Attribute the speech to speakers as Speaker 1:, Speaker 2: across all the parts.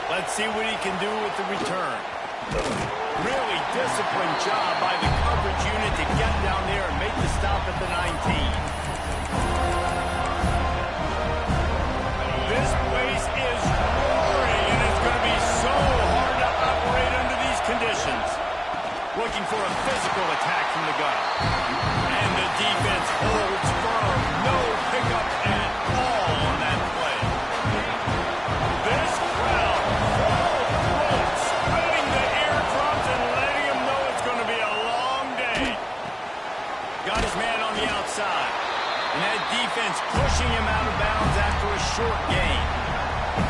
Speaker 1: Let's see what he can do with the return. Really disciplined job by the coverage unit to get down there and make the stop at the 19. This place is roaring, and it's going to be so hard to operate under these conditions. Looking for a physical attack from the gun. And the defense holds firm. No pickup at all on that play. This crowd full throats, spreading the eardrums and letting him know it's going to be a long day. Got his man on the outside. And that defense pushing him out of bounds after a short gain.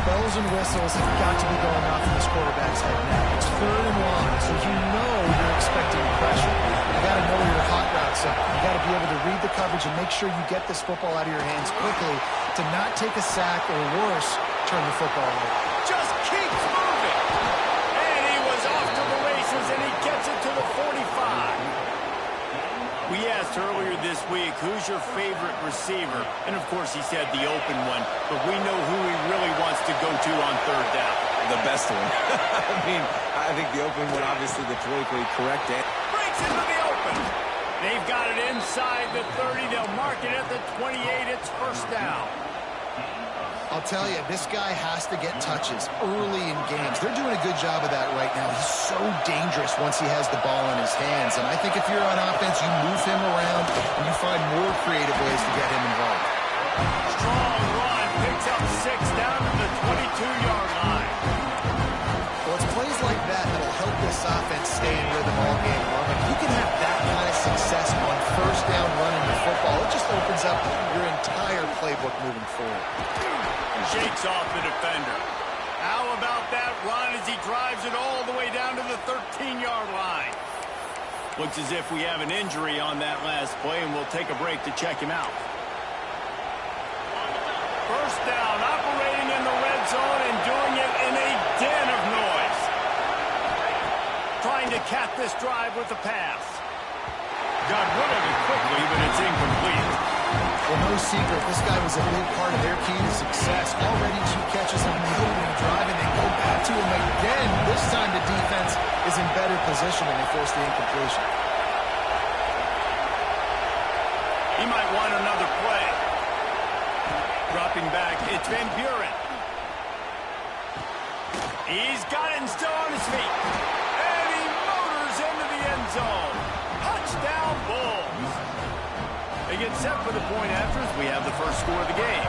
Speaker 2: Bells and whistles have got to be going off in this quarterback's head now. It's 3rd and long, so you know you're expecting pressure. You got to know your hot routes up. You got to be able to read the coverage and make sure you get this football out of your hands quickly to not take a sack or worse, turn the football over.
Speaker 1: Just keeps moving. And he was off to the races, and he gets it to the 45. We asked earlier this week, who's your favorite receiver? And, of course, he said the open one. But we know who he really wants to go to on 3rd down.
Speaker 3: The best one. I mean, I think the open one, obviously, the politically correct.
Speaker 1: Breaks into the open. They've got it inside the 30. They'll mark it at the 28. It's 1st down.
Speaker 2: I'll tell you, this guy has to get touches early in games. They're doing a good job of that right now. He's so dangerous once he has the ball in his hands. And I think if you're on offense, you move him around and you find more creative ways to get him involved.
Speaker 1: Strong run. Picks up 6 down to the 22-yard line.
Speaker 2: Well, it's plays like that that'll help this offense stay in rhythm all game long. If you can have that kind of success on 1st down running the football, it just opens up your entire playbook moving forward.
Speaker 1: Shakes off the defender. How about that run as he drives it all the way down to the 13-yard line? Looks as if we have an injury on that last play, and we'll take a break to check him out. 1st down, operating in the red zone and doing it in a den of noise. Trying to cap this drive with the pass. Got rid of it quickly, but it's incomplete.
Speaker 2: Well, no secret, this guy was a big part of their key to success. Already 2 catches on the opening drive, and they go back to him again. This time the defense is in better position, and they force the incompletion.
Speaker 1: He might want another play. Dropping back, it's Van Buren. He's got it and still on his feet. And he motors into the end zone. Touchdown, Bulls. They get set for the point after as we have the first score of the game.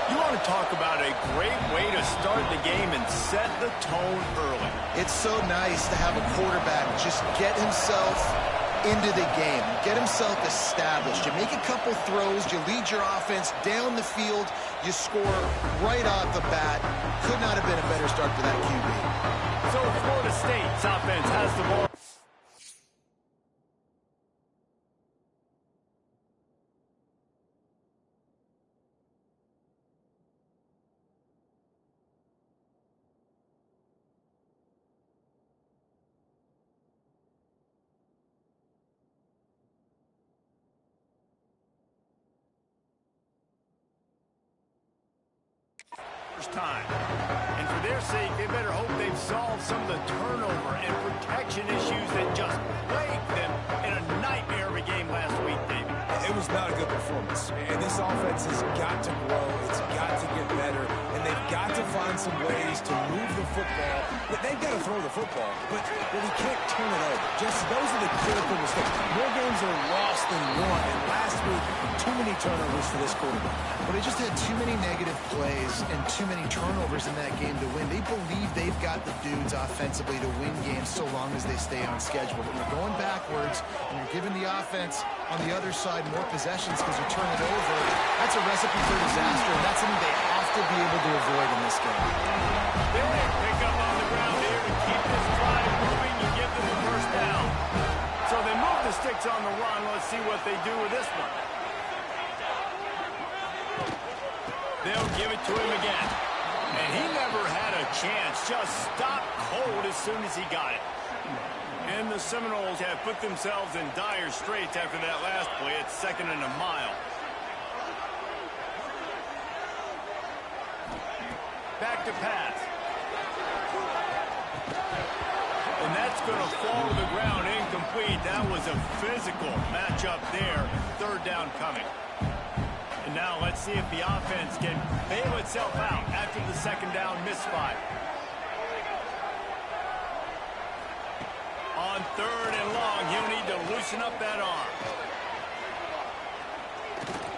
Speaker 1: You want to talk about a great way to start the game and set the tone early.
Speaker 2: It's so nice to have a quarterback just get himself into the game, get himself established. You make a couple throws, you lead your offense down the field, you score right off the bat. Could not have been a better start for that QB.
Speaker 1: So Florida State's offense has the ball. Time. And for their sake, they better hope they've solved some of the turnover and protection issues that just plagued them in a nightmare of a game last week, David.
Speaker 3: It was not a good performance. And this offense has got to grow. It's got to get better. And they've got to find some ways to move the football. They've got to throw the football, but we can't turn it over. Just those are the critical mistakes. More games are lost than won. And last week, too many turnovers for this quarterback.
Speaker 2: But they just had too many negative plays and too many turnovers in that game to win. They believe they've got the dudes offensively to win games so long as they stay on schedule. But you're going backwards and you're giving the offense on the other side more possessions because you turn it over. That's a recipe for disaster, and that's something they have to be able to avoid in this game.
Speaker 1: They pick up on the ground here to keep this drive moving and give them the 1st down. So they move the sticks on the run. Let's see what they do with this one. They'll give it to him again. And he never had a chance. Just stopped cold as soon as he got it. And the Seminoles have put themselves in dire straits after that last play. It's 2nd and a mile. Back to pass. going to fall to the ground, incomplete. That was a physical matchup there. Third down coming. And now let's see if the offense can bail itself out after the second down misfire. On third and long, he'll need to loosen up that arm.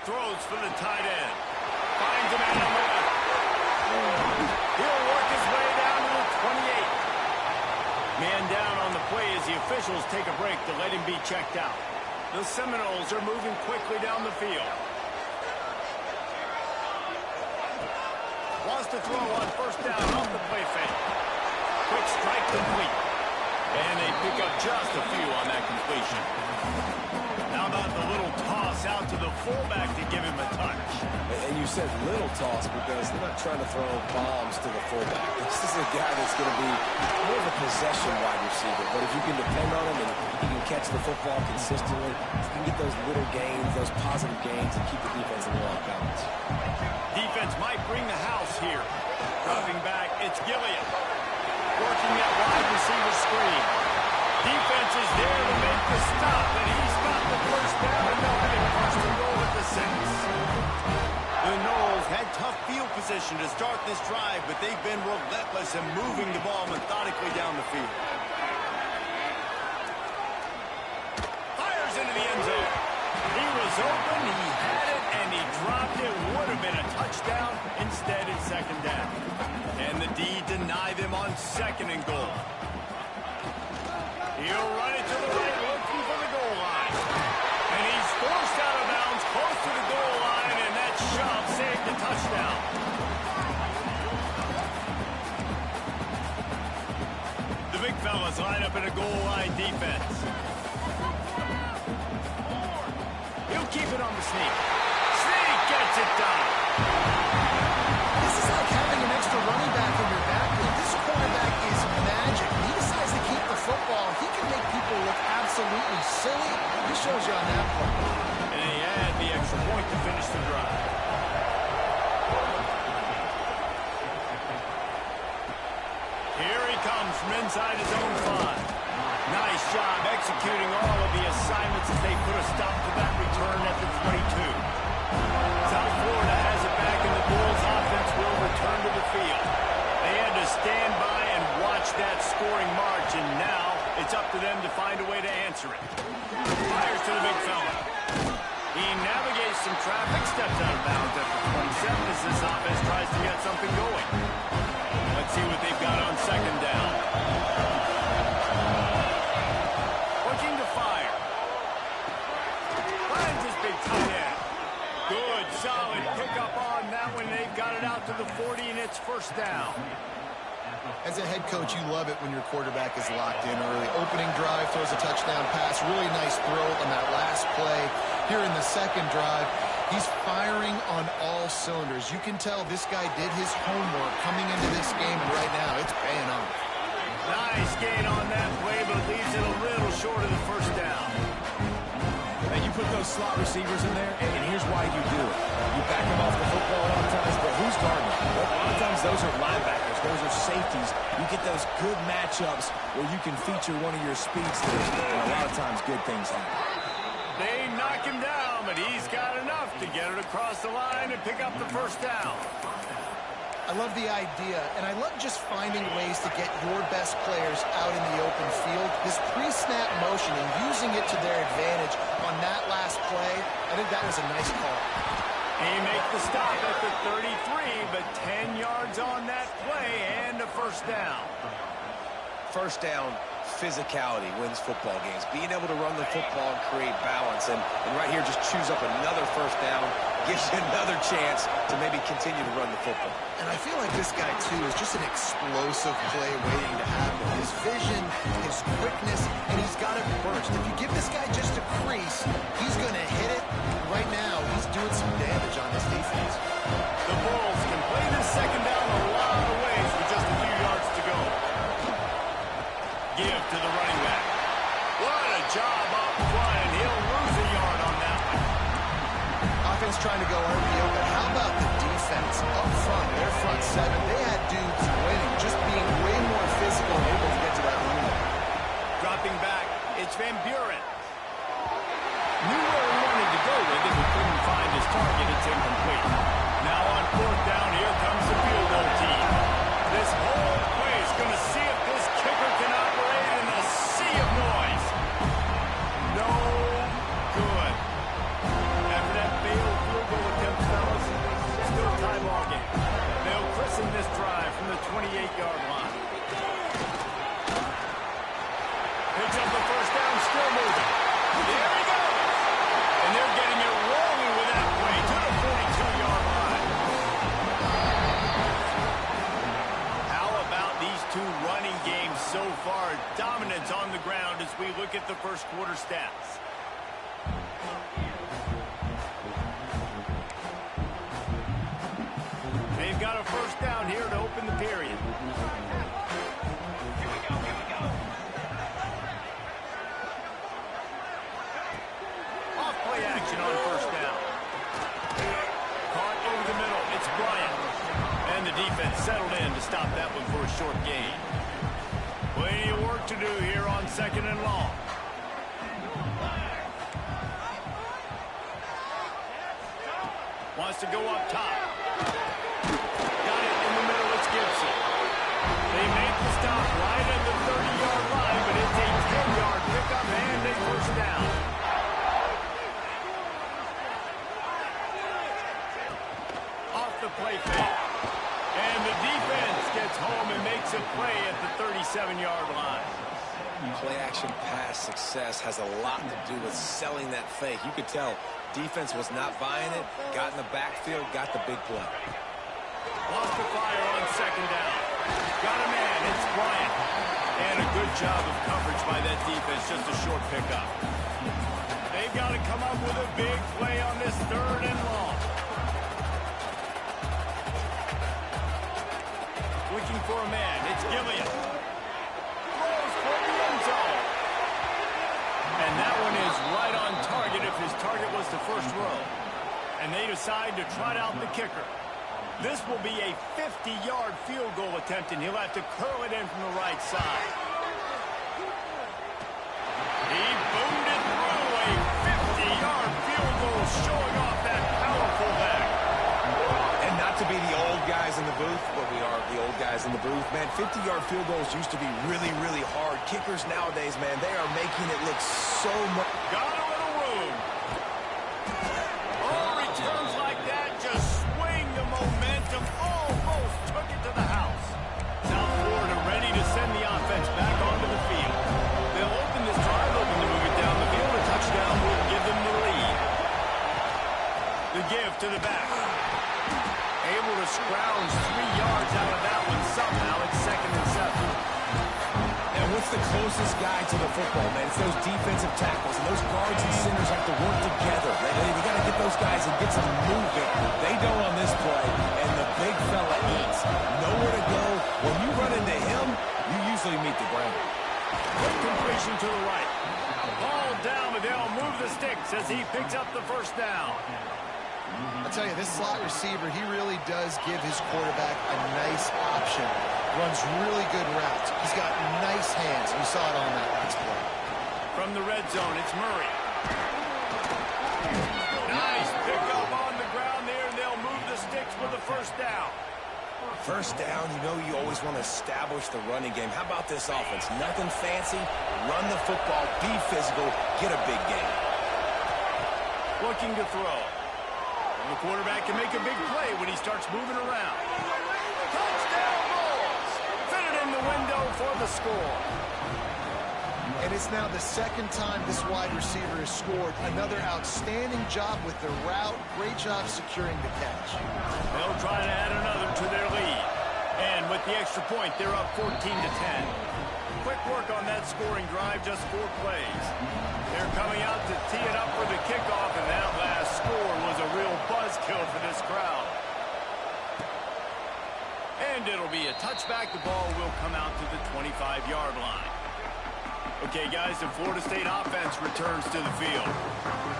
Speaker 1: Throws for the tight end. Finds him out on the left. He'll work his way down to the 28. Man down on the play as the officials take a break to let him be checked out. The Seminoles are moving quickly down the field. Wants to throw on first down off the play fake. Quick strike complete. And they pick up just a few on that completion. How about the little toss out to the fullback to give him a touch?
Speaker 3: And you said little toss because they're not trying to throw bombs to the fullback. This is a guy that's going to be more of a possession wide receiver. But if you can depend on him and he can catch the football consistently, you can get those little gains, those positive gains, and keep the defense a little off balance.
Speaker 1: Defense might bring the house here. Dropping back, it's Gilliam. Working that wide receiver screen. Defense is there to make the stop, and he's got the first down, and they'll have first and goal at the 6. The Noles had tough field position to start this drive, but they've been relentless in moving the ball methodically down the field. Fires into the end zone. He was open, he had it, and he dropped it. Would have been a touchdown. Instead, it's second down. And the D deny them on second and goal. He'll run it to the right, looking for the goal line. And he's forced out of bounds, close to the goal line, and that shove saved the touchdown. The big fellas line up in a goal line defense. He'll keep it on the sneak. Sneak gets it done.
Speaker 2: This is like having an extra running back in your backfield. This quarterback is magic. He decides to keep the football. He can make people look absolutely silly. He shows you on that play.
Speaker 1: And he had the extra point to finish the drive. Here he comes from inside his own 5. Nice job executing all of the assignments as they put a stop to that return at the 22. South Florida has it back, and the Bulls offense will return to the field. They had to stand by and watch that scoring march, and now it's up to them to find a way to answer it. Fires to the big fella. He navigates some traffic, steps out of bounds after 27 as this offense tries to get something going. Let's see what they've got on second down. Looking to fire. Finds his big tight end. Good, solid pickup on that one. They've got it out to the 40, and it's first down.
Speaker 2: As a head coach, you love it when your quarterback is locked in early. Opening drive, throws a touchdown pass. Really nice throw on that last play. Here in the second drive, he's firing on all cylinders. You can tell this guy did his homework coming into this game, and right now it's paying off.
Speaker 1: Nice gain on that play, but leaves it a little short of the first down.
Speaker 3: And you put those slot receivers in there, and here's why you do it. You back them off the football a lot of times, but who's guarding them? A lot of times those are linebackers. Those are safeties. You get those good matchups where you can feature one of your speedsters, and a lot of times good things happen.
Speaker 1: They knock him down, but he's got enough to get it across the line and pick up the first down.
Speaker 2: I love the idea, and I love just finding ways to get your best players out in the open field. This pre-snap motion and using it to their advantage on that last play, I think that was a nice call.
Speaker 1: He makes the stop at the 33, but 10 yards on that play and a first down.
Speaker 3: First down, physicality wins football games. Being able to run the football and create balance, and right here just choose up another first down, gives you another chance to maybe continue to run the football.
Speaker 2: And I feel like this guy, too, is just an explosive play waiting to happen. His vision, his quickness, and he's got it first. If you give this guy just a crease, he's going to hit it. Right now, he's doing some damage on this defense.
Speaker 1: The Bulls can play this second down a lot of ways with just a few yards to go. Give to the running back. What a job up front, and he'll lose a yard on that one.
Speaker 2: Offense trying to go RPO, but how about the defense up front? Their front seven, they had dudes winning, just being way more physical and able to get to that running back.
Speaker 1: running game so far. Dominance on the ground as we look at the first quarter stats. They've got a first down here to open the period. Off play action on first down. Caught over the middle. It's Bryant. And the defense settled in to stop that one for a short gain. Plenty of work to do here on second and long. Wants to go up top. Got it in the middle. It's Gibson. They make the stop right at the 30-yard line, but it's a 10-yard pickup and a first down. Off the play fake. And the defense gets home and makes a play at the 37-yard line.
Speaker 3: Play action pass success has a lot to do with selling that fake. You could tell defense was not buying it, got in the backfield, got the big play.
Speaker 1: Lost the fire on second down. Got a man, it's Bryant. And a good job of coverage by that defense, just a short pickup. They've got to come up with a big play on this third and long. Looking for a man, it's Gillian. Throws for the end zone. And that one is right on target if his target was the first row. And they decide to trot out the kicker. This will be a 50-yard field goal attempt, and he'll have to curl it in from the right side. He boomed it through a 50-yard field goal, showing off that powerful leg.
Speaker 3: And not to be the old guys in the booth, but we are the old guys in the booth, man. 50-yard field goals used to be really, really hard. Kickers nowadays, man, they are making it look so much.
Speaker 1: Got a little room. Oh, returns like that just swing the momentum. Almost took it to the house. South Florida ready to send the offense back onto the field. They'll open this drive, looking to move it down the field. A touchdown will give them the lead. The give to the back. Able to scrounge 3 yards out of that one somehow. It's 2nd and 7.
Speaker 3: And what's the closest guy to the football, man? It's those defensive tackles, and those guards and centers have to work together. We got to get those guys and get some movement. They don't on this play, and the big fella eats. Nowhere to go. When you run into him, you usually meet the ground.
Speaker 1: Quick completion to the right. Ball down, but they'll move the sticks as he picks up the first down.
Speaker 2: I'll tell you, this slot receiver, he really does give his quarterback a nice option. Runs really good routes. He's got nice hands. You saw it on that last play.
Speaker 1: From the red zone, it's Murray. Nice pickup on the ground there, and they'll move the sticks with the first down.
Speaker 3: First down, you know you always want to establish the running game. How about this offense? Nothing fancy. Run the football, be physical, get a big gain.
Speaker 1: Looking to throw. And the quarterback can make a big play when he starts moving around. Touchdown Bulls! Fit it in the window for the score.
Speaker 2: And it's now the second time this wide receiver has scored. Another outstanding job with the route. Great job securing the catch.
Speaker 1: They'll try to add another to their lead. And with the extra point, they're up 14-10. Quick work on that scoring drive, just 4 plays. They're coming out to tee it up for the kickoff, and that last score was a real buzzkill for this crowd. And it'll be a touchback. The ball will come out to the 25-yard line. Okay, guys, the Florida State offense returns to the field.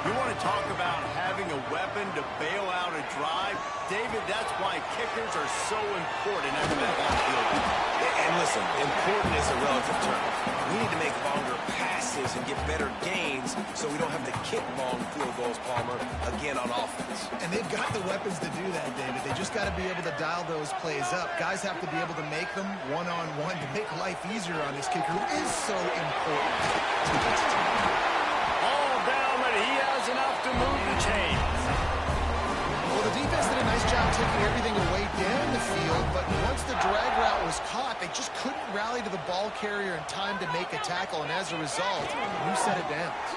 Speaker 1: You want to talk about having a weapon to bail out a drive? David, that's why kickers are so important after that long field goal.
Speaker 3: And listen, important is a relative term. We need to make longer passes and get better gains so we don't have to kick long field goals, Palmer, again on offense.
Speaker 2: And they've got the weapons to do that, David. They just got to be able to dial those plays up. Guys have to be able to make them one-on-one to make life easier on this kicker, who is so important.
Speaker 1: All down, but he has enough to move the chains.
Speaker 2: Well, the defense did a nice job taking everything away down the field, but once the drag route was caught, they just couldn't rally to the ball carrier in time to make a tackle, and as a result, new set of downs.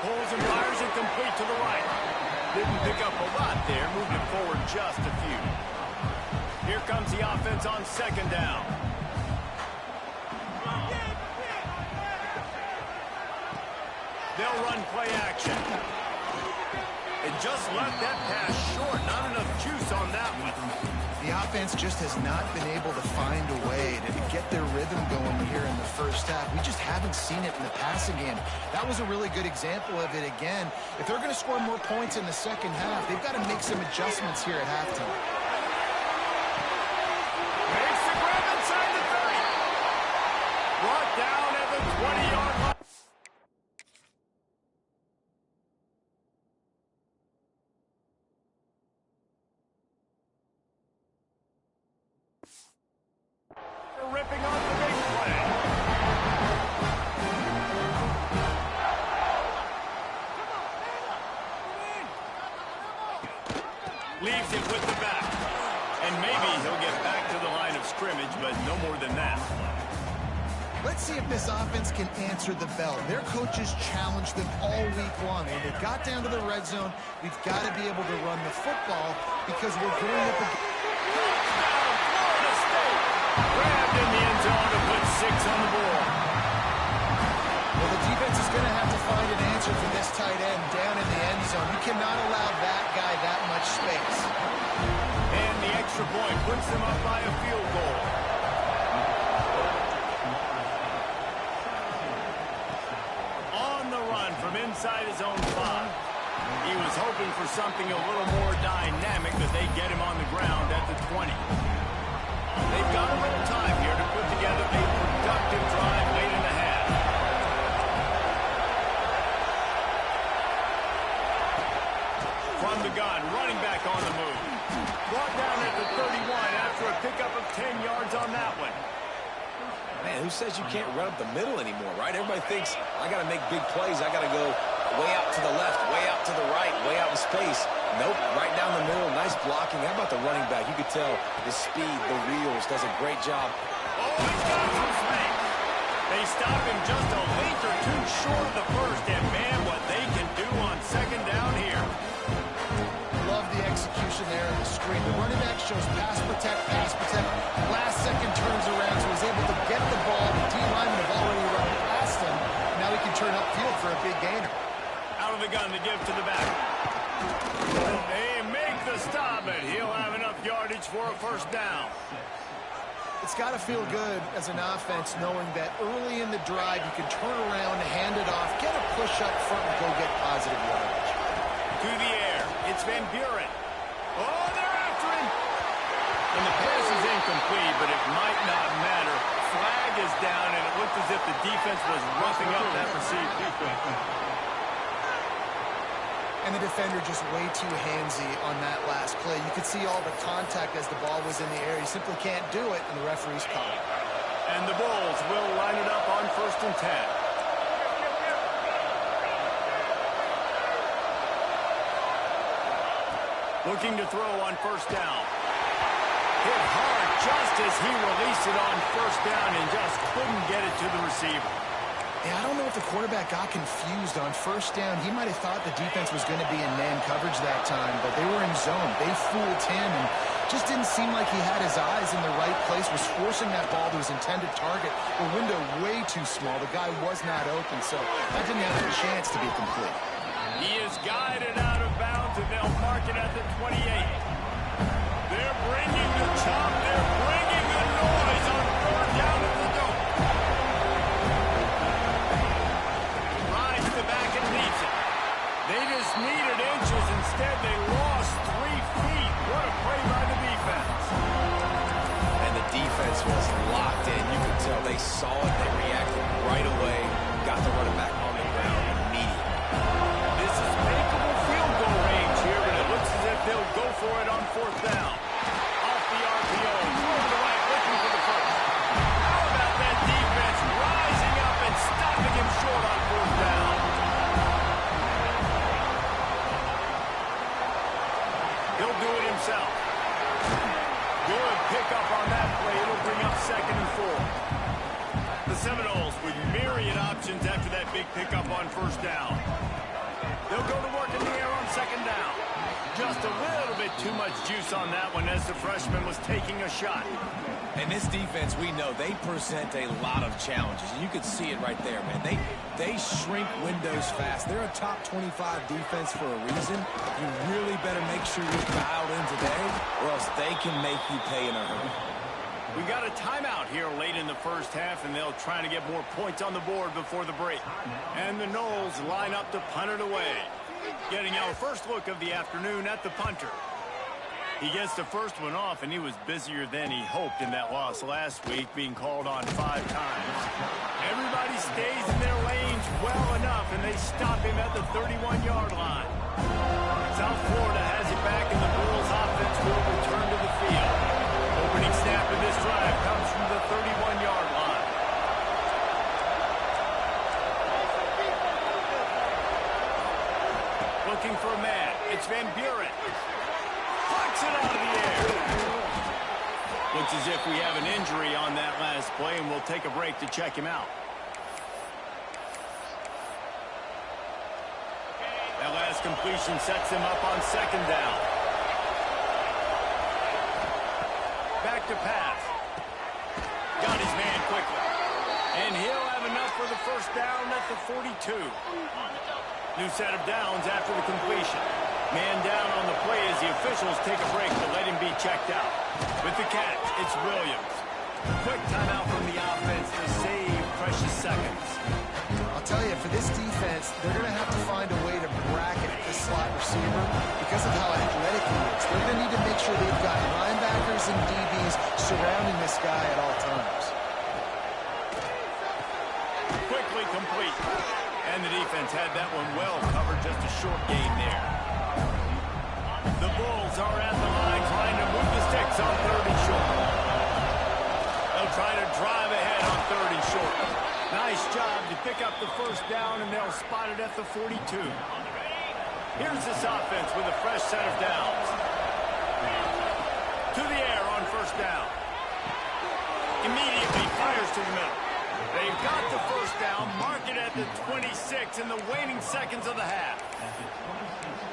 Speaker 1: Pulls and fires it complete to the right. Didn't pick up a lot there, moved it forward just a few. Here comes the offense on second down. they'll run play action. And just left that pass short. Not enough juice on that one.
Speaker 2: The offense just has not been able to find a way to get their rhythm going here in the first half. We just haven't seen it in the passing game. That was a really good example of it again. If they're going to score more points in the second half, they've got to make some adjustments here at halftime.
Speaker 1: Makes the grab inside the 30. Brought down at the 20-yard line. Ripping on the big play. Leaves it with the back. And maybe he'll get back to the line of scrimmage, but no more than that.
Speaker 2: Let's see if this offense can answer the bell. Their coaches challenged them all week long. When they got down to the red zone, we've got to be able to run the football because we're going up against...
Speaker 1: Grabbed in the end zone to put 6 on the board.
Speaker 2: Well, the defense is going to have to find an answer for this tight end down in the end zone. You cannot allow that guy that much space.
Speaker 1: And the extra point puts them up by a field goal. On the run from inside his own 5. He was hoping for something a little more dynamic, but they get him on the ground at the 20. They've got a little time here to put together a productive drive late in the half. From the gun, running back on the move. Brought down at the 31 after a pickup of 10 yards on that one.
Speaker 3: Man, who says you can't run up the middle anymore, right? Everybody thinks, I got to make big plays. I got to go way out to the left, way out to the right, way out in space. Nope, right down the middle. Nice blocking. How about the running back? You could tell the speed, the wheels, does a great job.
Speaker 1: Oh, he's got some space. They stop him just a length or two short of the first, and man, what they can do on second down here.
Speaker 2: Love the execution there in the screen. The running back shows pass protect, pass protect. Last second turns around, so he's able to get the ball. The D linemen have already run past him. Now he can turn upfield for a big gainer.
Speaker 1: Out of the gun to give to the back. They make the stop, and he'll have enough yardage for a first down.
Speaker 2: It's got to feel good as an offense knowing that early in the drive you can turn around, hand it off, get a push up front, and go get positive yardage.
Speaker 1: To the air, it's Van Buren. Oh, they're after him. And the pass is incomplete, but it might not matter. Flag is down, and it looked as if the defense was roughing up that receiver.
Speaker 2: And the defender just way too handsy on that last play. You could see all the contact as the ball was in the air. He simply can't do it, and the referee's called it.
Speaker 1: And the Bulls will line it up on 1st and 10. Looking to throw on 1st down. Hit hard just as he released it on 1st down and just couldn't get it to the receiver.
Speaker 2: Yeah, I don't know if the quarterback got confused on 1st down. He might have thought the defense was going to be in man coverage that time, but they were in zone. They fooled him and just didn't seem like he had his eyes in the right place, was forcing that ball to his intended target. The window way too small. The guy was not open, so that didn't have a chance to be complete.
Speaker 1: He is guided out of bounds, and they'll mark it at the 28. They're bringing the chop. They're bringing the noise on 3rd down at the goal. Rides the back and leaves it. They just needed inches. Instead, they lost 3 feet. What a play by the defense.
Speaker 3: And the defense was locked in. You could tell they saw it. They reacted right away. Got the running back on the ground immediately.
Speaker 1: This is makeable field goal range here, but it looks as if they'll go for it on 4th down. Off the RPO, throw to the right, looking for the first. How about that defense rising up and stopping him short on 4th down? He'll do it himself. Good pickup on that play. It'll bring up 2nd and 4. The Seminoles with myriad options after that big pickup on 1st down. They'll go to work in the air on 2nd down. Just a little bit too much juice on that one as the freshman was taking a shot.
Speaker 3: And this defense, we know, they present a lot of challenges. And you can see it right there, man. They shrink windows fast. They're a top 25 defense for a reason. You really better make sure you're dialed in today, or else they can make you pay in a hurry.
Speaker 1: We got a timeout here late in the first half, and they'll try to get more points on the board before the break. And the Noles line up to punt it away. Getting our first look of the afternoon at the punter. He gets the first one off, and he was busier than he hoped in that loss last week, being called on 5 times. Everybody stays in their lanes well enough, and they stop him at the 31-yard line. South Florida has it back, and the Bulls offense will return to the field. Opening snap of this drive comes from the 31-yard line. Looking for a man. It's Van Buren. Plucks it out of the air. Looks as if we have an injury on that last play, and we'll take a break to check him out. That last completion sets him up on 2nd down. Back to pass. Got his man quickly. And he'll have enough for the first down at the 42. New set of downs after the completion. Man down on the play as the officials take a break to let him be checked out. With the catch, it's Williams. Quick timeout from the offense to save precious seconds.
Speaker 2: I'll tell you, for this defense, they're going to have to find a way to bracket this slot receiver because of how athletic he is. They're going to need to make sure they've got linebackers and DBs surrounding this guy at all times.
Speaker 1: Quickly complete. And the defense had that one well covered, just a short gain there. The Bulls are at the line trying to move the sticks on 3rd and short. They'll try to drive ahead on 3rd and short. Nice job to pick up the first down, and they'll spot it at the 42. Here's this offense with a fresh set of downs. To the air on 1st down. Immediately fires to the middle. They've got the first down, mark it at the 26 in the waning seconds of the half.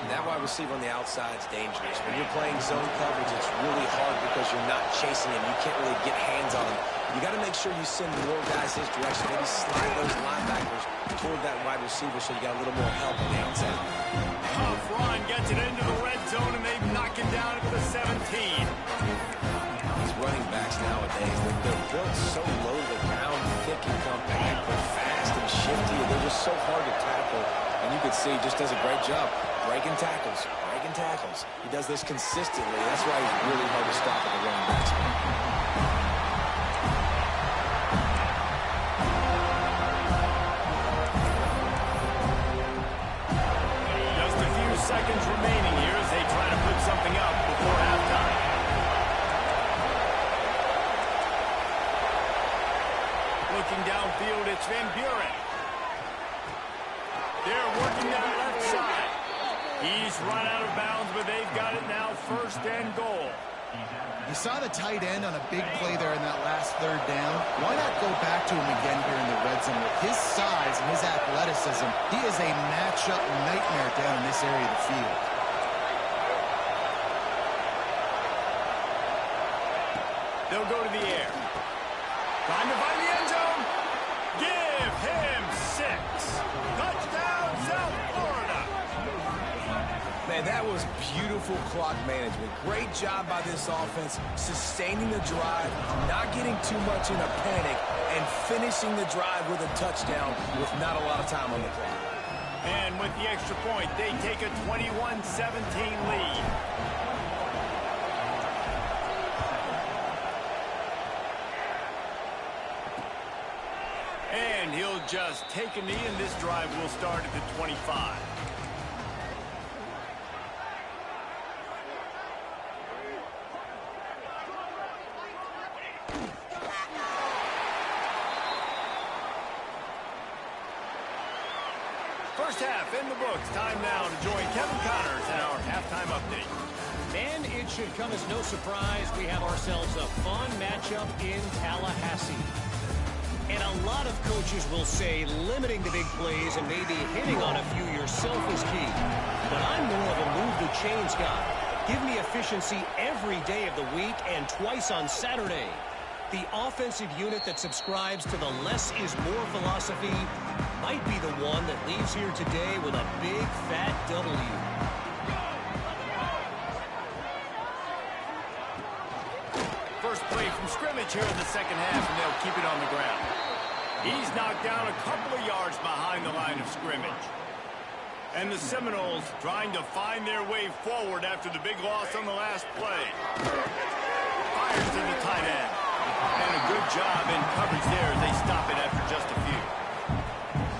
Speaker 3: That wide receiver on the outside is dangerous. When you're playing zone coverage, it's really hard because you're not chasing him. You can't really get hands on him. You got to make sure you send more guys his direction. Maybe slide those linebackers toward that wide receiver so you got a little more help on the outside.
Speaker 1: Tough run gets it into the red zone, and they knock him down at the 17.
Speaker 3: These running backs nowadays, they're built so low to the ground, thick and compact, but fast and shifty. They're just so hard to tackle. And you can see he just does a great job breaking tackles, breaking tackles. He does this consistently. That's why he's really hard to stop at the running back spot.
Speaker 1: Just a few seconds remaining here as they try to put something up before halftime. Looking downfield, it's Van Buren. They're working that left side. He's run out of bounds, but they've got it now 1st and goal.
Speaker 2: You saw the tight end on a big play there in that last 3rd down. Why not go back to him again here in the red zone? With his size and his athleticism, he is a matchup nightmare down in this area of the field.
Speaker 1: They'll go to the air. Trying to find the end zone. Give him 6. Touchdown, South Florida.
Speaker 3: Man, that was beautiful clock management. Great job by this offense, sustaining the drive, not getting too much in a panic, and finishing the drive with a touchdown with not a lot of time on the clock.
Speaker 1: And with the extra point, they take a 21-17 lead. And he'll just take a knee, and this drive will start at the 25. First half in the books. Time now to join Kevin Connors in our halftime update.
Speaker 4: And it should come as no surprise we have ourselves a fun matchup in Tallahassee. And a lot of coaches will say limiting the big plays and maybe hitting on a few yourself is key. But I'm more of a move the chains guy. Give me efficiency every day of the week and twice on Saturday. The offensive unit that subscribes to the less is more philosophy might be the one that leaves here today with a big, fat W.
Speaker 1: First play from scrimmage here in the second half, and they'll keep it on the ground. He's knocked down a couple of yards behind the line of scrimmage. And the Seminoles trying to find their way forward after the big loss on the last play. Fires to the tight end. And a good job in coverage there as they stop it after just a few.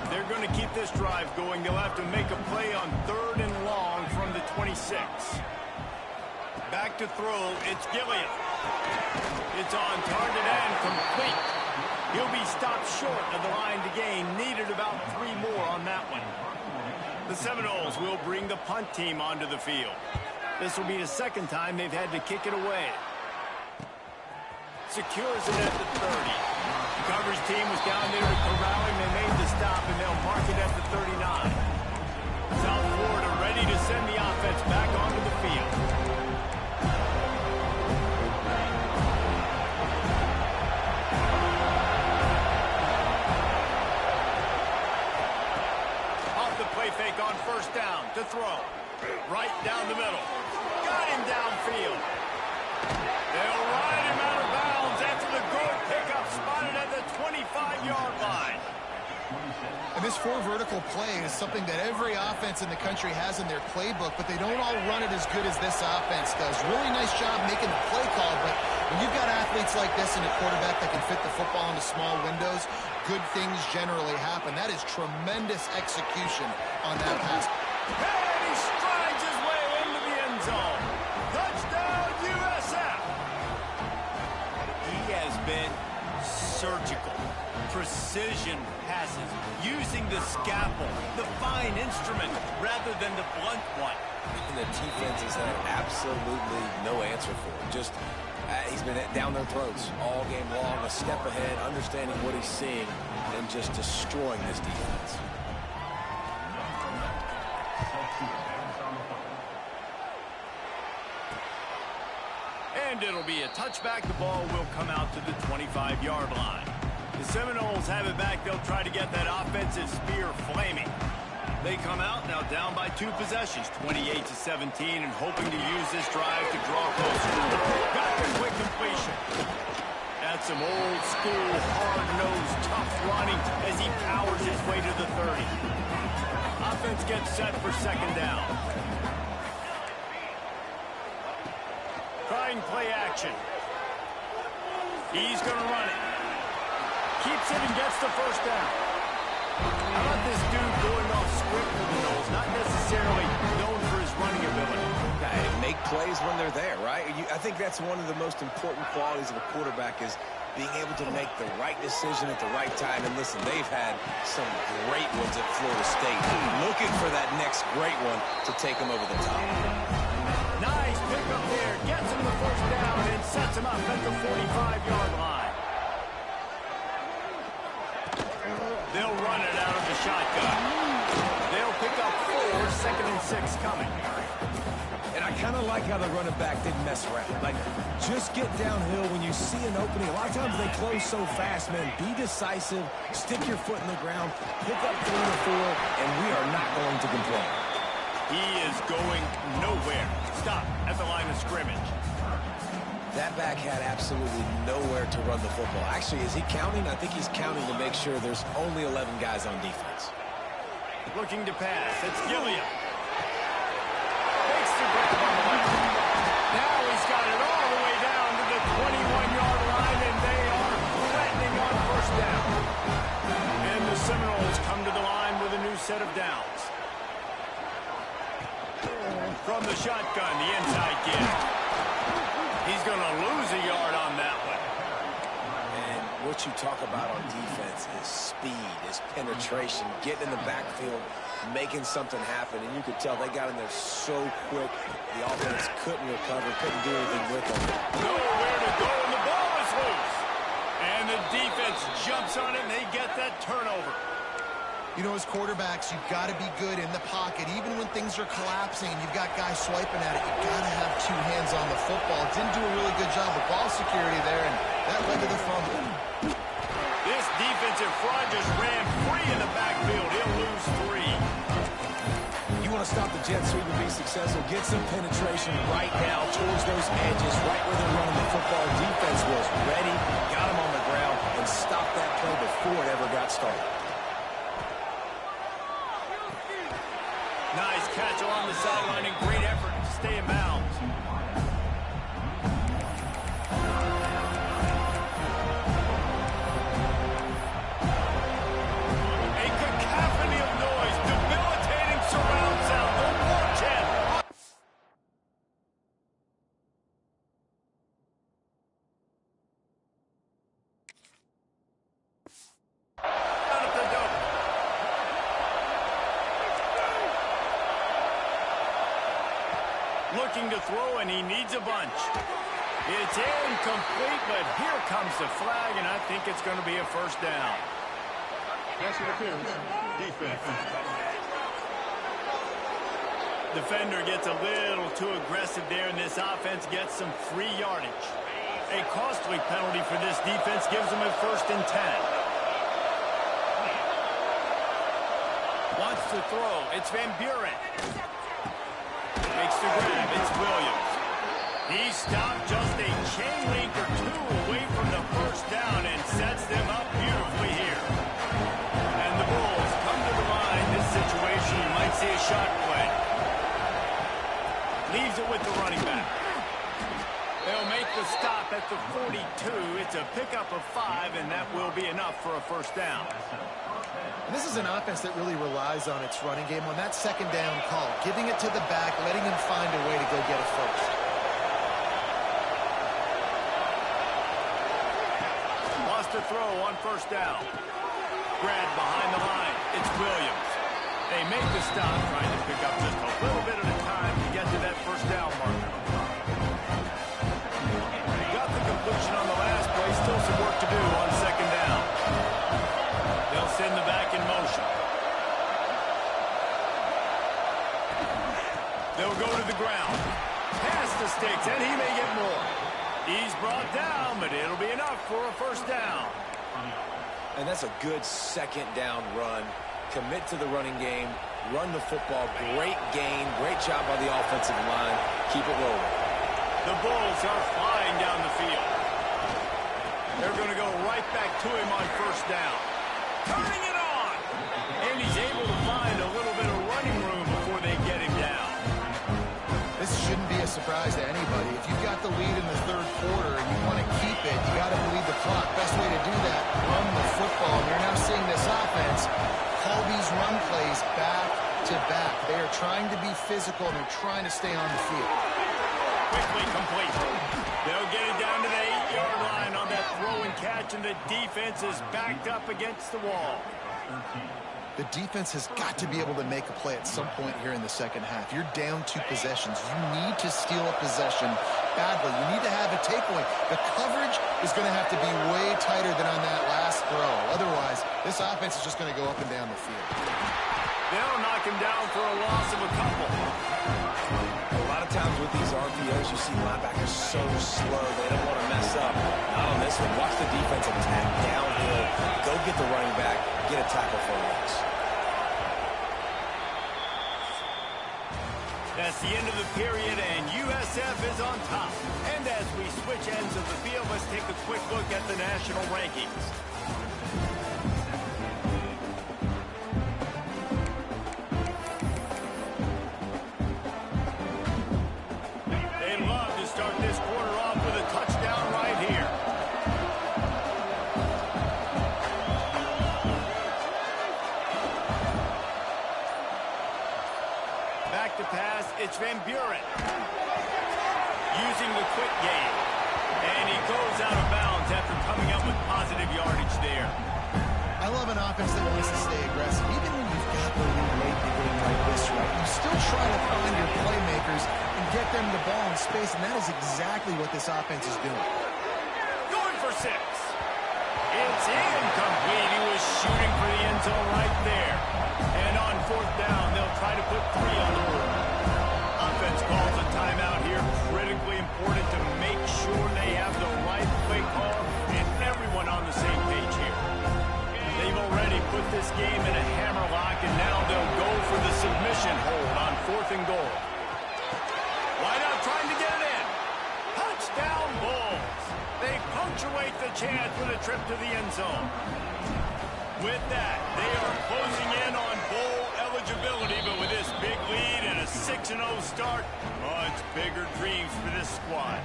Speaker 1: They're going to keep this drive going. They'll have to make a play on 3rd and long from the 26. Back to throw. It's Gilliam. It's on target and complete. He'll be stopped short of the line to gain. Needed about 3 more on that one. The Seminoles will bring the punt team onto the field. This will be the second time they've had to kick it away. Secures it at the 30. The coverage team was down there to corral him. They made the stop, and they'll mark it at the 39. South Florida ready to send the offense back onto the field. Fake on first down to throw. Right down the middle. Got him downfield. They'll ride him out of bounds after the good pickup spotted at the 25-yard line.
Speaker 2: And this 4 vertical play is something that every offense in the country has in their playbook, but they don't all run it as good as this offense does. Really nice job making the play call, but when you've got athletes like this and a quarterback that can fit the football into small windows, good things generally happen. That is tremendous execution on that pass.
Speaker 1: And he strides his way into the end zone. Touchdown, USF. He has been surgical. Precision passes, using the scalpel, the fine instrument, rather than the blunt one.
Speaker 3: And the defense has had absolutely no answer for him. Just, he's been down their throats all game long, a step ahead, understanding what he's seeing, and just destroying this defense.
Speaker 1: And it'll be a touchback. The ball will come out to the 25-yard line. The Seminoles have it back. They'll try to get that offensive spear flaming. They come out now down by 2 possessions, 28-17, and hoping to use this drive to draw closer. Got the quick completion. That's some old school, hard-nosed, tough running as he powers his way to the 30. Offense gets set for second down. Trying play action. He's going to run it. Keeps it and gets the first down. How about this dude going off script for the Noles? Not necessarily known for his running ability.
Speaker 3: Make plays when they're there, right? I think that's one of the most important qualities of a quarterback is being able to make the right decision at the right time. And listen, they've had some great ones at Florida State. Looking for that next great one to take them over the top.
Speaker 1: Nice pickup there. Gets him the first down and sets him up at the 45-yard line. They'll run it out of the shotgun. They'll pick up 4, 2nd and 6 coming.
Speaker 3: And I kind of like how the running back didn't mess around. Like, just get downhill when you see an opening. A lot of times they close so fast, man. Be decisive, stick your foot in the ground, pick up 3 or 4, and we are not going to complain.
Speaker 1: He is going nowhere. Stop at the line of scrimmage.
Speaker 3: That back had absolutely nowhere to run the football. Actually, is he counting? I think he's counting to make sure there's only 11 guys on defense.
Speaker 1: Looking to pass. It's Gilliam. Makes the grab on the left. Now he's got it all the way down to the 21-yard line, and they are threatening on first down. And the Seminoles come to the line with a new set of downs. From the shotgun, the inside give. He's going to lose a yard on that one.
Speaker 3: And what you talk about on defense is speed, is penetration, getting in the backfield, making something happen. And you could tell they got in there so quick, the offense couldn't recover, couldn't do anything with them.
Speaker 1: Nowhere to go, and the ball is loose. And the defense jumps on it, and they get that turnover.
Speaker 2: You know, as quarterbacks, you've got to be good in the pocket. Even when things are collapsing, you've got guys swiping at it. You've got to have two hands on the football. Didn't do a really good job of ball security there, and that led to the fumble.
Speaker 1: This defensive front just ran free in the backfield. He'll lose 3.
Speaker 3: You want to stop the jet sweep and be successful, get some penetration right now towards those edges, right where they're running the football. Defense was ready, got him on the ground, and stopped that play before it ever got started.
Speaker 1: Nice catch along the sideline and great effort to stay in bounds. A cacophony of noise, debilitating surround sound. The war chant. Out of the dope. Looking to throw, and he needs a bunch. It's incomplete, but here comes the flag, and I think it's going to be a first down.
Speaker 5: Pass interference, defense.
Speaker 1: Defender gets a little too aggressive there, and this offense gets some free yardage. A costly penalty for this defense gives them a 1st and 10. Wants to throw. It's Van Buren. Makes the grab. It's Williams. He stopped just a chain link or 2 away from the first down and sets them up beautifully here. And the Bulls come to the line. This situation, you might see a shot play. Leaves it with the running back. They'll make the stop at the 42. It's a pickup of 5, and that will be enough for a first down.
Speaker 2: And this is an offense that really relies on its running game on that second down call, giving it to the back, letting him find a way to go get a first.
Speaker 1: Lost to throw on first down. Grab behind the line. It's Williams. They make the stop, trying to pick up just a little bit at a time to get to that first down marker. Got the completion on the last play. Still some work to do on second down. They'll send the back in motion. They'll go to the ground. Past the sticks, and he may get more. He's brought down, but it'll be enough for a first down.
Speaker 3: And that's a good second down run. Commit to the running game, run the football. Great gain, great job by the offensive line. Keep it rolling.
Speaker 1: The Bulls are flying down the field. They're going to go right back to him on first down. Turning it on! And he's able to find a little bit of running room before they get him down.
Speaker 2: This shouldn't be a surprise to anybody. If you've got the lead in the 3rd quarter and you want to keep it, you got to bleed the clock. Best way to do that, run the football. And you're now seeing this offense call these run plays back to back. They are trying to be physical, and they're trying to stay on the field.
Speaker 1: Quickly complete. They'll get it down to the 8-yard line on that throw and catch, and the defense is backed up against the wall.
Speaker 2: The defense has got to be able to make a play at some point here in the second half. You're down 2 possessions. You need to steal a possession badly. You need to have a takeaway. The coverage is going to have to be way tighter than on that last throw. Otherwise, this offense is just going to go up and down the field.
Speaker 1: They'll knock him down for a loss of a couple.
Speaker 3: A lot of times with these RPOs, you see linebackers so slow. They don't want to mess up. Not on this one. Watch the defense attack downhill. Go get the running back. Get a tackle for a loss.
Speaker 1: That's the end of the period, and USF is on top. And as we switch ends of the field, let's take a quick look at the national rankings. They'd love to start this quarter off with a touchdown right here. Back to pass, it's Van Buren. Using the quick game. And he goes out of bounds after coming up with positive yardage there.
Speaker 2: I love an offense that wants to stay aggressive. Even when you've got the lead late in the game like this, right, you still try to find your playmakers and get them the ball in space, and that is exactly what this offense is doing.
Speaker 1: Going for 6. It's incomplete. He was shooting for the end zone right there. this game in a hammerlock, and now they'll go for the submission hold on 4th and goal. Wide out trying to get it in. Touchdown Bulls. They punctuate the chance with a trip to the end zone. With that, they are closing in on bowl eligibility, but with this big lead and a 6-0 start, it's bigger dreams for this squad.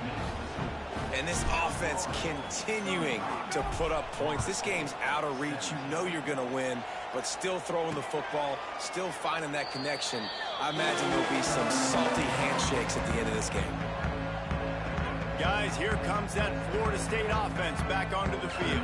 Speaker 3: And this offense continuing to put up points. This game's out of reach. You know you're going to win, but still throwing the football, still finding that connection. I imagine there'll be some salty handshakes at the end of this game.
Speaker 1: Guys, here comes that Florida State offense back onto the field.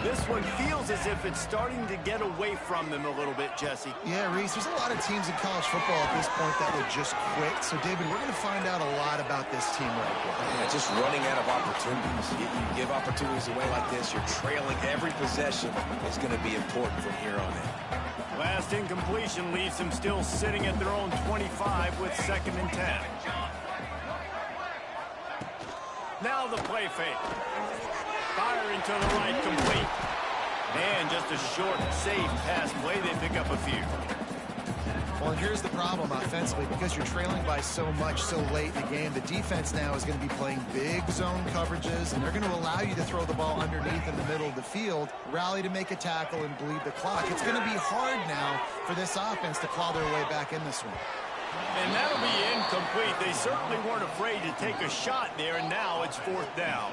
Speaker 1: This one feels as if it's starting to get away from them a little bit, Jesse.
Speaker 2: Yeah, Reese, there's a lot of teams in college football at this point that would just quit. So, David, we're going to find out a lot about this team right here.
Speaker 3: Yeah, just running out of opportunities. You give opportunities away like this, you're trailing. Every possession is going to be important from here on in.
Speaker 1: Last incompletion leaves them still sitting at their own 25 with 2nd and 10. Now the play fake. Firing to the right, complete. And just a short, safe pass play. They pick up a few.
Speaker 2: Well, and here's the problem offensively. Because you're trailing by so much so late in the game, the defense now is going to be playing big zone coverages, and they're going to allow you to throw the ball underneath in the middle of the field, rally to make a tackle, and bleed the clock. It's going to be hard now for this offense to claw their way back in this one.
Speaker 1: And that'll be incomplete. They certainly weren't afraid to take a shot there, and now it's 4th down.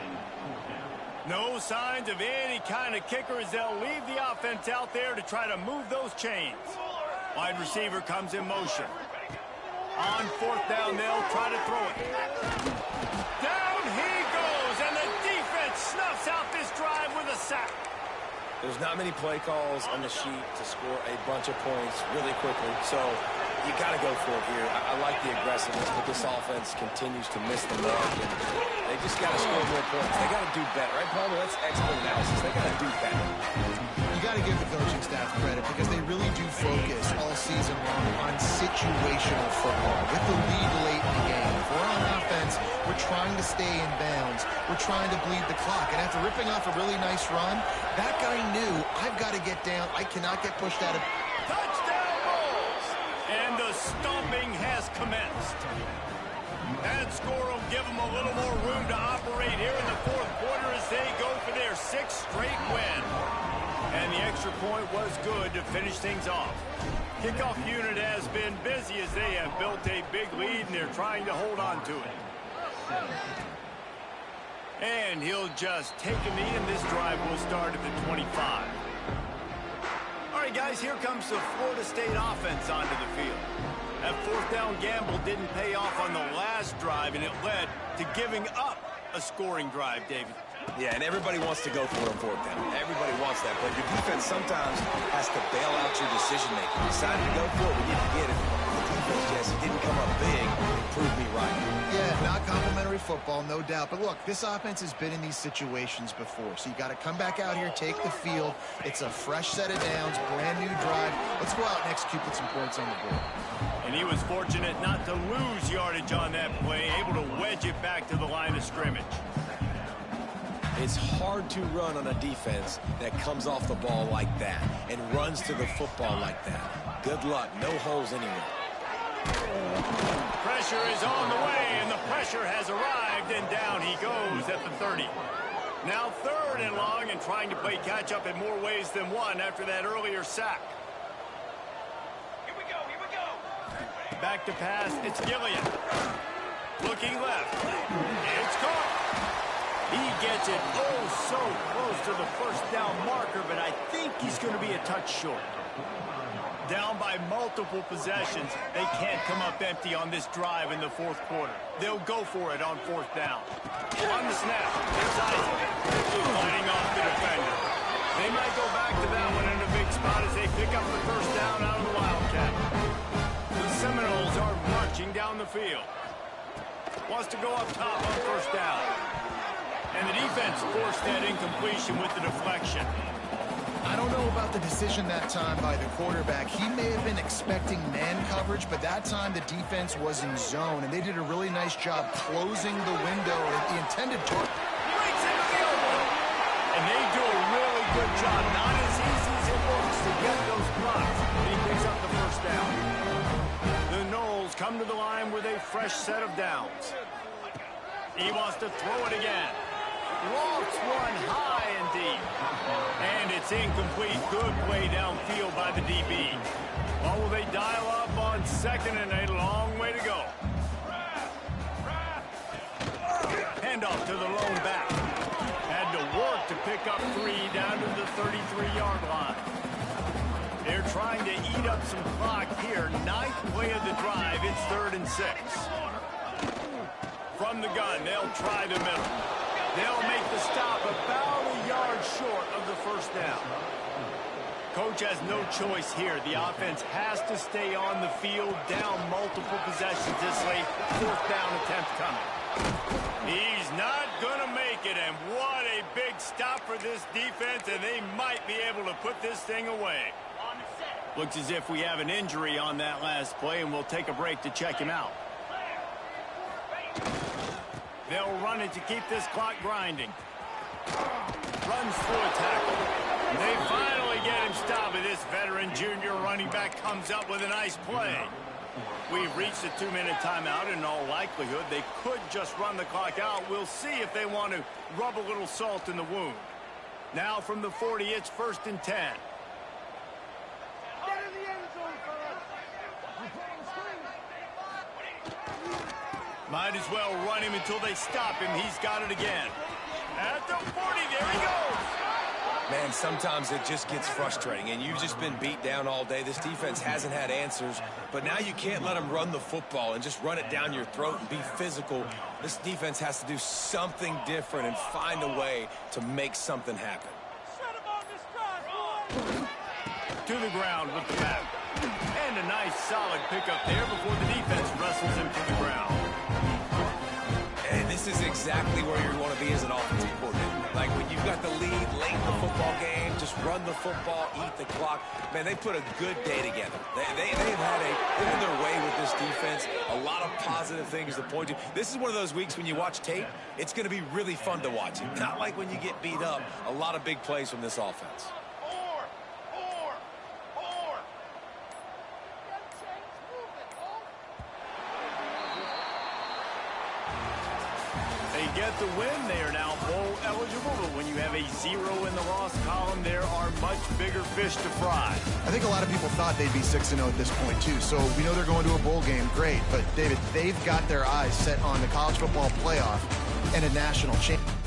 Speaker 1: No signs of any kind of kicker as they'll leave the offense out there to try to move those chains. Wide receiver comes in motion. On 4th down, they'll try to throw it. Down he goes, and the defense snuffs out this drive with a sack.
Speaker 3: There's not many play calls on the sheet to score a bunch of points really quickly, so you got to go for it here. I like the aggressiveness, but this offense continues to miss the mark, and they just got to score more points. They got to do better, right, Palmer? That's expert analysis. They got to do better.
Speaker 2: You got to give the coaching staff credit because they really do focus all season long on situational football. With the lead late in the game, if we're on offense, we're trying to stay in bounds. We're trying to bleed the clock. And after ripping off a really nice run, that guy knew, I've got to get down. I cannot get pushed out of...
Speaker 1: Touchdown Bulls! And the stomping has commenced. That score will give them a little more room to operate here in the 4th quarter as they go for their 6th straight win. And the extra point was good to finish things off. Kickoff unit has been busy as they have built a big lead, and they're trying to hold on to it. And he'll just take a knee, and this drive will start at the 25. All right, guys, here comes the Florida State offense onto the field. That 4th down gamble didn't pay off on the last drive, and it led to giving up a scoring drive, David.
Speaker 3: Yeah, and everybody wants to go for it on 4th down. Everybody wants that, but your defense sometimes has to bail out your decision-making. You decided to go for it, we didn't get it. The defense, Jesse, didn't come up big and prove me right.
Speaker 2: Yeah, not complimentary football, no doubt. But look, this offense has been in these situations before. So you got to come back out here, take the field. It's a fresh set of downs, brand new drive. Let's go out and execute, put some points on the board.
Speaker 1: And he was fortunate not to lose yardage on that play, able to wedge it back to the line of scrimmage.
Speaker 3: It's hard to run on a defense that comes off the ball like that and runs to the football like that. Good luck. No holes anywhere.
Speaker 1: Pressure is on the way, and the pressure has arrived, and down he goes at the 30. Now 3rd and long, and trying to play catch-up in more ways than one after that earlier sack.
Speaker 4: Here we go, here we go.
Speaker 1: Back to pass, it's Gillian. Looking left. It's caught. He gets it so close to the 1st down marker, but I think he's going to be a touch short. Down by multiple possessions, they can't come up empty on this drive in the 4th quarter. They'll go for it on 4th down. On the snap, it's Isaac, fighting off the defender. They might go back to that one in a big spot as they pick up the 1st down out of the Wildcat. The Seminoles are marching down the field. Wants to go up top on 1st down. And the defense forced that incompletion with the deflection.
Speaker 2: I don't know about the decision that time by the quarterback. He may have been expecting man coverage, but that time the defense was in zone, and they did a really nice job closing the window at the intended target.
Speaker 1: Breaks into the open. And they do a really good job. Not as easy as it looks to get those fresh set of downs. He wants to throw it again. Lofts one high and deep. And it's incomplete. Good play downfield by the DB. Or will they dial up on 2nd and a long way to go? Handoff to the lone back. Had to work to pick up 3 down to the 33-yard line. They're trying to eat up some clock here. 9th play of the drive. It's 3rd and 6. From the gun, they'll try the middle. They'll make the stop about a yard short of the first down. Coach has no choice here. The offense has to stay on the field, down multiple possessions this late. 4th down attempt coming. He's not going to make it, and what a big stop for this defense, and they might be able to put this thing away. Looks as if we have an injury on that last play, and we'll take a break to check him out. They'll run it to keep this clock grinding. Runs through a tackle. They finally get him stopped, and this veteran junior running back comes up with a nice play. We've reached a 2-minute timeout. In all likelihood, they could just run the clock out. We'll see if they want to rub a little salt in the wound. Now from the 40, it's 1st and 10. Might as well run him until they stop him. He's got it again. At the 40, there he goes.
Speaker 3: Man, sometimes it just gets frustrating, and you've just been beat down all day. This defense hasn't had answers, but now you can't let them run the football and just run it down your throat and be physical. This defense has to do something different and find a way to make something happen.
Speaker 1: To the ground with the back. And a nice solid pickup there before the defense wrestles him to the ground.
Speaker 3: And this is exactly where you want to be as an offensive coordinator. Like when you've got the lead late in the football game, just run the football, eat the clock. Man, they put a good day together. They've had their way with this defense. A lot of positive things to point to. This is one of those weeks when you watch tape, it's going to be really fun to watch it. Not like when you get beat up. A lot of big plays from this offense.
Speaker 1: They get the win. They are now bowl eligible, but when you have a 0 in the loss column, there are much bigger fish to fry.
Speaker 2: I think a lot of people thought they'd be 6-0 at this point, too. So we know they're going to a bowl game. Great. But, David, they've got their eyes set on the college football playoff and a national championship.